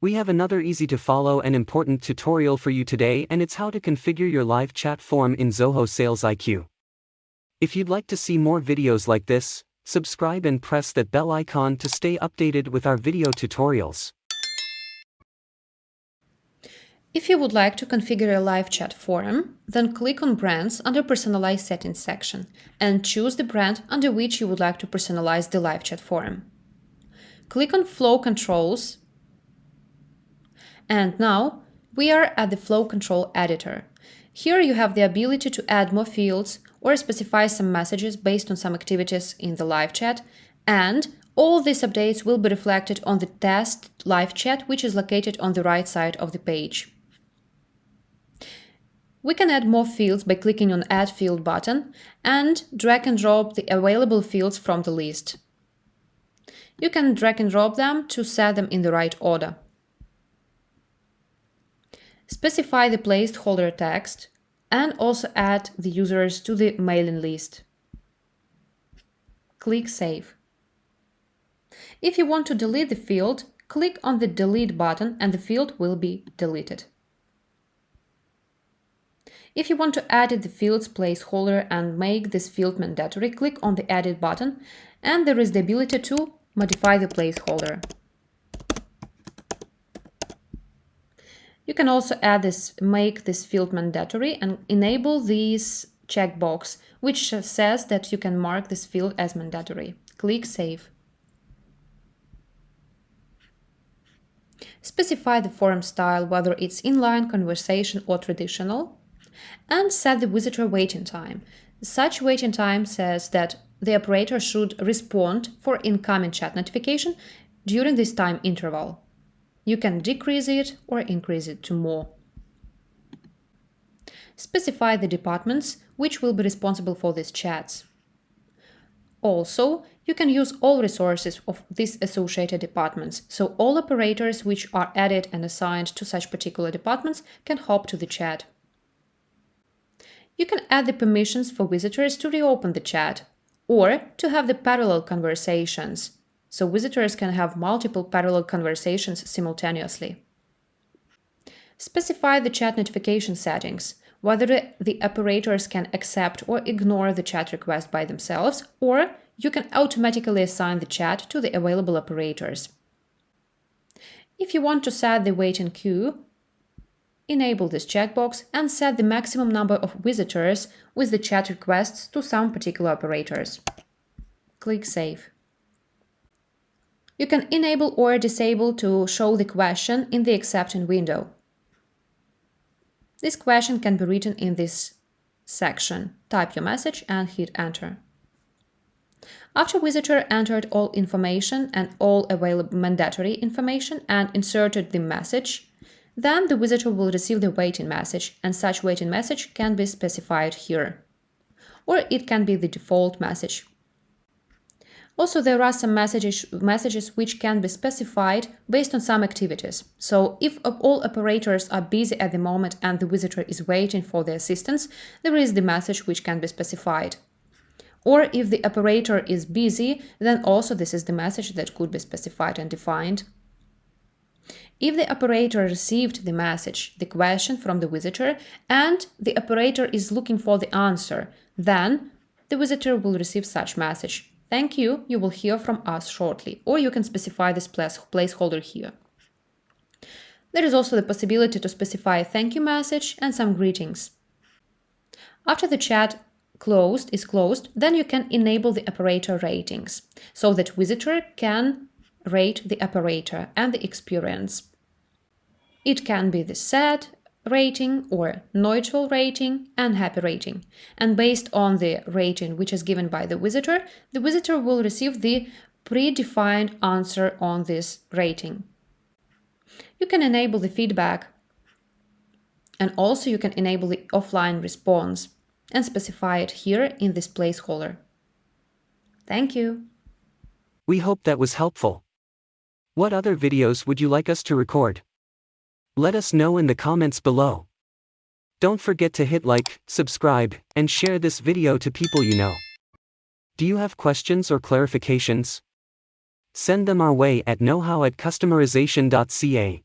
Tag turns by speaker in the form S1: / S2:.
S1: We have another easy to follow and important tutorial for you today, and it's how to configure your live chat form in Zoho SalesIQ. If you'd like to see more videos like this, subscribe and press that bell icon to stay updated with our video tutorials.
S2: If you would like to configure a live chat form, then click on Brands under Personalize Settings section and choose the brand under which you would like to personalize the live chat form. Click on Flow Controls, and now we are at the Flow Control Editor. Here you have the ability to add more fields or specify some messages based on some activities in the live chat, and all these updates will be reflected on the test live chat, which is located on the right side of the page. We can add more fields by clicking on Add Field button and drag and drop the available fields from the list. You can drag and drop them to set them in the right order. Specify the placeholder text and also add the users to the mailing list. Click Save. If you want to delete the field, click on the Delete button and the field will be deleted. If you want to edit the field's placeholder and make this field mandatory, click on the Edit button, and there is the ability to modify the placeholder. You can also make this field mandatory and enable this checkbox, which says that you can mark this field as mandatory. Click Save. Specify the form style, whether it's inline, conversation, or traditional, and set the visitor waiting time. Such waiting time says that the operator should respond for incoming chat notification during this time interval. You can decrease it or increase it to more. Specify the departments which will be responsible for these chats. Also, you can use all resources of these associated departments, so all operators which are added and assigned to such particular departments can hop to the chat. You can add the permissions for visitors to reopen the chat or to have the parallel conversations, so visitors can have multiple parallel conversations simultaneously. Specify the chat notification settings, whether the operators can accept or ignore the chat request by themselves, or you can automatically assign the chat to the available operators. If you want to set the waiting queue, enable this checkbox and set the maximum number of visitors with the chat requests to some particular operators. Click Save. You can enable or disable to show the question in the accepting window. This question can be written in this section. Type your message and hit Enter. After visitor entered all information and all available mandatory information and inserted the message, then the visitor will receive the waiting message, and such waiting message can be specified here, or it can be the default message. Also, there are some messages which can be specified based on some activities. So if all operators are busy at the moment and the visitor is waiting for the assistance, there is the message which can be specified. Or if the operator is busy, then also this is the message that could be specified and defined. If the operator received the message, the question from the visitor, and the operator is looking for the answer, then the visitor will receive such message. Thank you, you will hear from us shortly, or you can specify this placeholder here. There is also the possibility to specify a thank you message and some greetings. After the chat is closed, then you can enable the operator ratings, so that visitor can rate the operator and the experience. It can be the sad rating or neutral rating and happy rating, and based on the rating which is given by the visitor will receive the predefined answer on this rating. You can enable the feedback, and also you can enable the offline response and specify it here in this placeholder. Thank you.
S1: We hope that was helpful. What other videos would you like us to record? Let us know in the comments below. Don't forget to hit like, subscribe, and share this video to people you know. Do you have questions or clarifications? Send them our way at knowhow@customerization.ca.